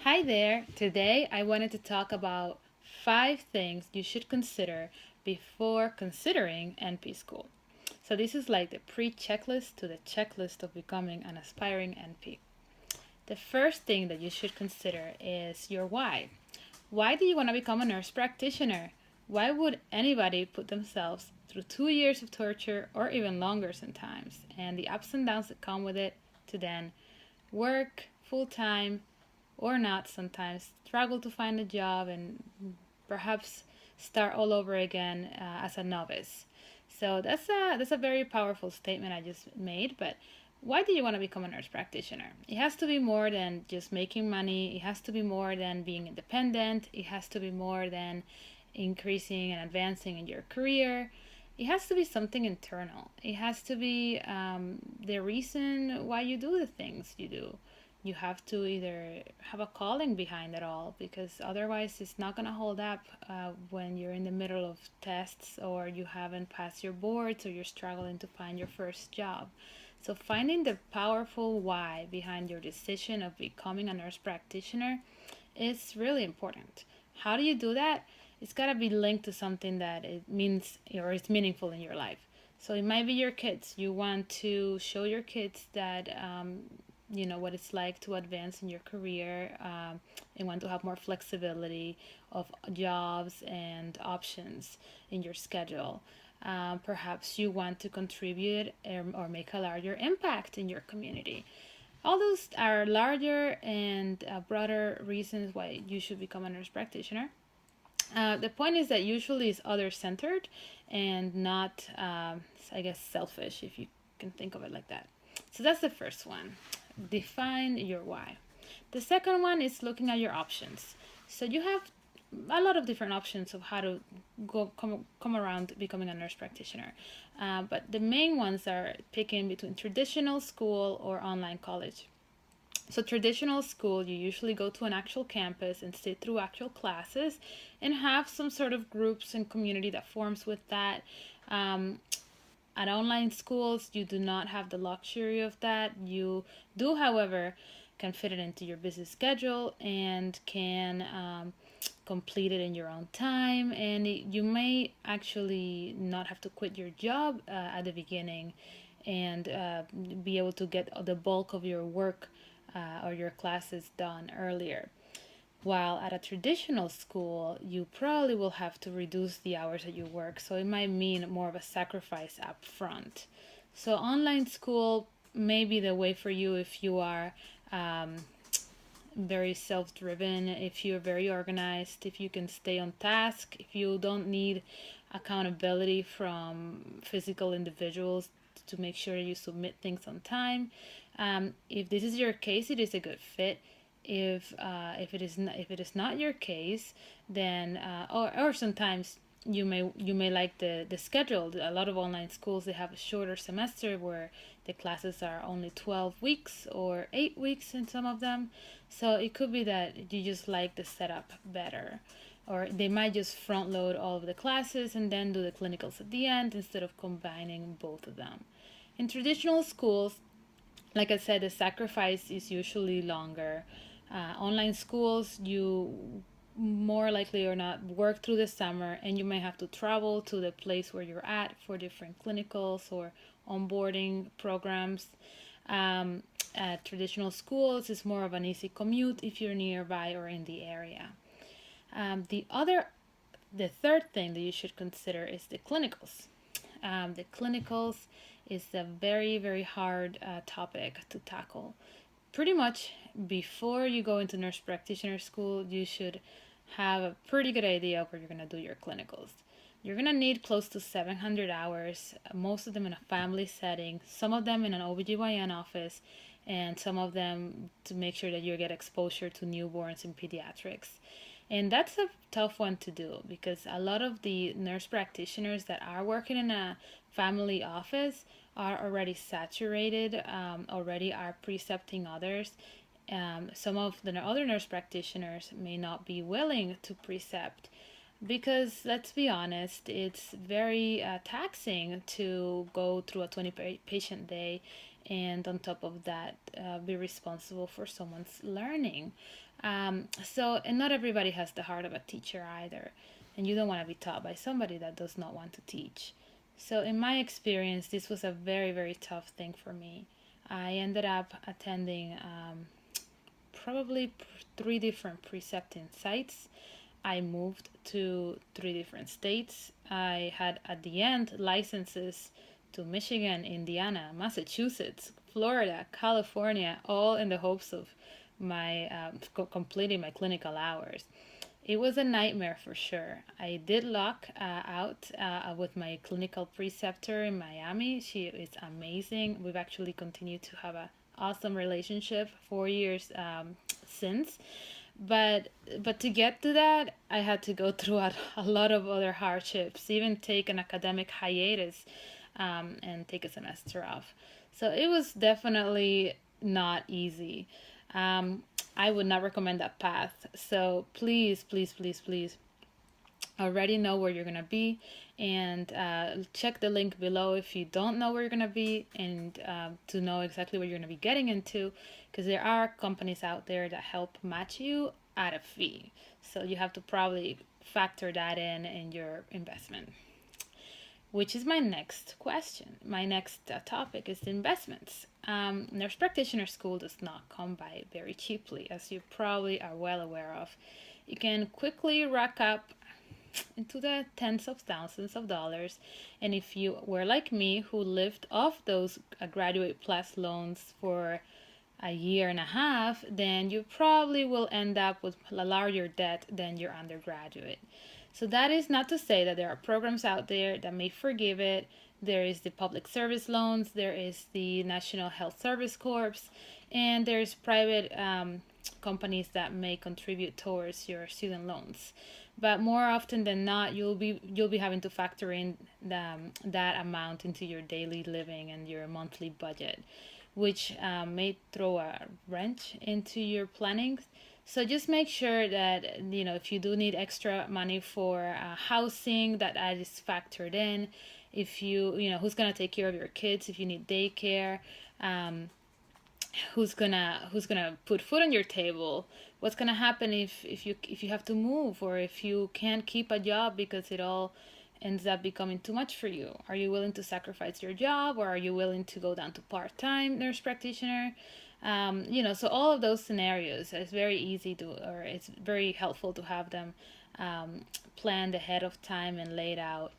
Hi there. Today I wanted to talk about 5 things you should consider before considering NP school. So, this is like the pre checklist to the checklist of becoming an aspiring NP. The first thing that you should consider is your why. Why do you want to become a nurse practitioner? Why would anybody put themselves through 2 years of torture or even longer sometimes and the ups and downs that come with it to then work full time or not sometimes, struggle to find a job, and perhaps start all over again as a novice. So that's a very powerful statement I just made. But why do you want to become a nurse practitioner? It has to be more than just making money. It has to be more than being independent. It has to be more than increasing and advancing in your career. It has to be something internal. It has to be the reason why you do the things you do. You have to either have a calling behind it all, because otherwise it's not going to hold up when you're in the middle of tests or you haven't passed your boards or you're struggling to find your first job. So finding the powerful why behind your decision of becoming a nurse practitioner is really important. How do you do that? It's got to be linked to something that it means or is meaningful in your life. So it might be your kids. You want to show your kids that you know what it's like to advance in your career, and want to have more flexibility of jobs and options in your schedule. Perhaps you want to contribute or make a larger impact in your community. All those are larger and broader reasons why you should become a nurse practitioner. The point is that usually it's other centered and not, I guess, selfish, if you can think of it like that. So that's the first one. Define your why. The second one is looking at your options. So you have a lot of different options of how to come around becoming a nurse practitioner. But the main ones are picking between traditional school or online college. So traditional school, you usually go to an actual campus and sit through actual classes and have some sort of groups and community that forms with that. Um, at online schools, you do not have the luxury of that. You do, however, can fit it into your busy schedule and can complete it in your own time. And you may actually not have to quit your job at the beginning and be able to get the bulk of your work or your classes done earlier. While at a traditional school, you probably will have to reduce the hours that you work, so it might mean more of a sacrifice up front. So, online school may be the way for you if you are um, very self driven, if you're very organized, if you can stay on task, if you don't need accountability from physical individuals to make sure you submit things on time. If this is your case, it is a good fit. If it is not your case, then or sometimes you may like the schedule. A lot of online schools, they have a shorter semester where the classes are only 12 weeks or 8 weeks in some of them. So it could be that you just like the setup better. Or they might just front load all of the classes and then do the clinicals at the end instead of combining both of them. In traditional schools, like I said, the sacrifice is usually longer. Online schools, you more likely or not work through the summer and you may have to travel to the place where you're at for different clinicals or onboarding programs. At traditional schools, it's more of an easy commute if you're nearby or in the area. Um, the other, the third thing that you should consider is the clinicals. The clinicals is a very, very hard topic to tackle. Pretty much before you go into nurse practitioner school, you should have a pretty good idea of where you're going to do your clinicals. You're going to need close to 700 hours, most of them in a family setting, some of them in an OBGYN office, and some of them to make sure that you get exposure to newborns and pediatrics. And that's a tough one to do because a lot of the nurse practitioners that are working in a family office are already saturated, already are precepting others. Some of the other nurse practitioners may not be willing to precept because let's be honest, it's very taxing to go through a 20 patient day and on top of that, be responsible for someone's learning. And not everybody has the heart of a teacher either, and you don't want to be taught by somebody that does not want to teach. So, in my experience, this was a very, very tough thing for me. I ended up attending probably three different precepting sites. I moved to three different states. I had at the end licenses to Michigan, Indiana, Massachusetts, Florida, California, all in the hopes of my completing my clinical hours. It was a nightmare for sure. I did luck out with my clinical preceptor in Miami. She is amazing. We've actually continued to have a awesome relationship 4 years since. But to get to that, I had to go through a lot of other hardships, even take an academic hiatus and take a semester off. So it was definitely not easy. I would not recommend that path. So please, please, please, please already know where you're going to be, and check the link below if you don't know where you're going to be, and to know exactly what you're going to be getting into, because there are companies out there that help match you at a fee. So you have to probably factor that in your investment, which is my next question. My next topic is investments. Nurse practitioner school does not come by very cheaply, as you probably are well aware of. You can quickly rack up into the tens of thousands of dollars, and if you were like me, who lived off those graduate plus loans for a year and a half, then you probably will end up with a larger debt than your undergraduate. So that is not to say that there are programs out there that may forgive it. There is the public service loans, there is the National Health Service Corps, and there's private companies that may contribute towards your student loans. But more often than not, you'll be having to factor in that amount into your daily living and your monthly budget, which may throw a wrench into your planning. So just make sure that, if you do need extra money for housing, that is factored in. If who's gonna take care of your kids if you need daycare, um, who's gonna put food on your table, what's gonna happen if you have to move, or if you can't keep a job because it all ends up becoming too much for you. Are you willing to sacrifice your job, or are you willing to go down to part-time nurse practitioner? So all of those scenarios, it's very easy to, or it's very helpful to have them planned ahead of time and laid out,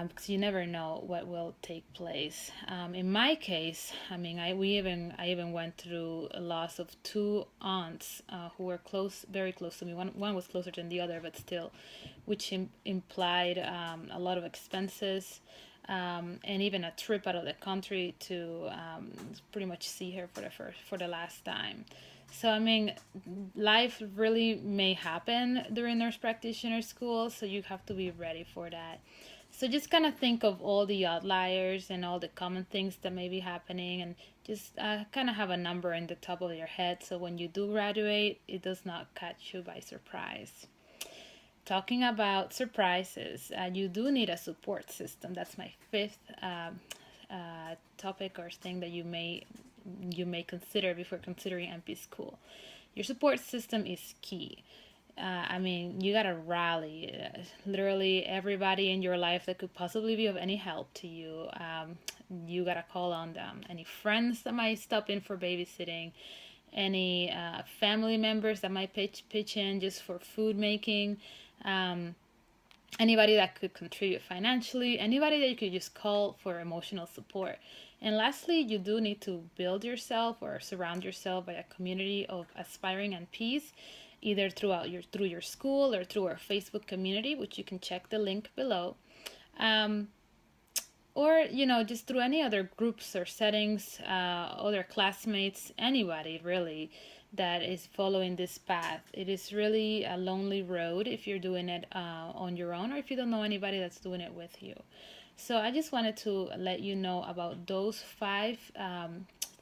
because you never know what will take place. In my case, I mean, I even went through a loss of two aunts who were close, very close to me. One was closer than the other, but still, which implied a lot of expenses. And even a trip out of the country to pretty much see her for the last time. So I mean, life really may happen during nurse practitioner school, so you have to be ready for that. So just kind of think of all the outliers and all the common things that may be happening, and just kind of have a number in the top of your head, so when you do graduate, it does not catch you by surprise. Talking about surprises, you do need a support system. That's my fifth topic or thing that you may consider before considering NP school. Your support system is key. I mean, you gotta rally literally everybody in your life that could possibly be of any help to you. You gotta call on them. Any friends that might stop in for babysitting, any family members that might pitch in just for food making, um, anybody that could contribute financially, anybody that you could just call for emotional support. And lastly, you do need to build yourself or surround yourself by a community of aspiring NPs, either through your school or through our Facebook community, which you can check the link below. Um, or just through any other groups or settings, other classmates, anybody really that is following this path. It is really a lonely road if you're doing it on your own, or if you don't know anybody that's doing it with you. So I just wanted to let you know about those five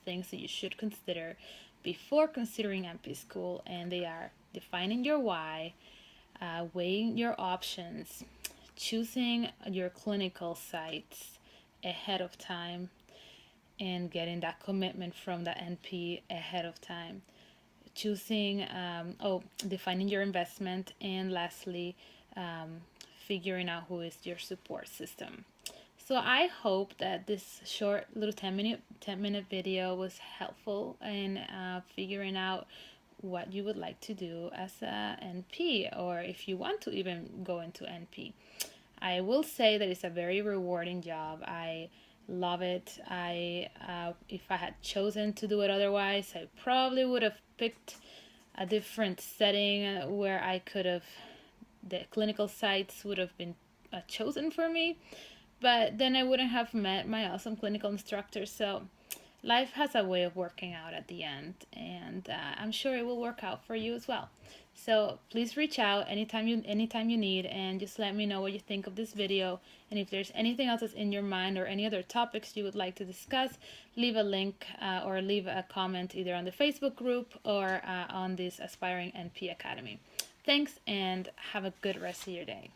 things that you should consider before considering NP school, and they are defining your why, weighing your options, choosing your clinical sites ahead of time, and getting that commitment from the NP ahead of time. Choosing, defining your investment, and lastly, figuring out who is your support system. So I hope that this short little 10-minute video was helpful in figuring out what you would like to do as a NP, or if you want to even go into NP. I will say that it's a very rewarding job. I love it. If I had chosen to do it otherwise, I probably would have picked a different setting where I could have, the clinical sites would have been chosen for me, but then I wouldn't have met my awesome clinical instructor. So life has a way of working out at the end, and I'm sure it will work out for you as well. So please reach out anytime you need, and just let me know what you think of this video. And if there's anything else that's in your mind or any other topics you would like to discuss, leave a link or leave a comment either on the Facebook group or on this Aspiring NP Academy. Thanks, and have a good rest of your day.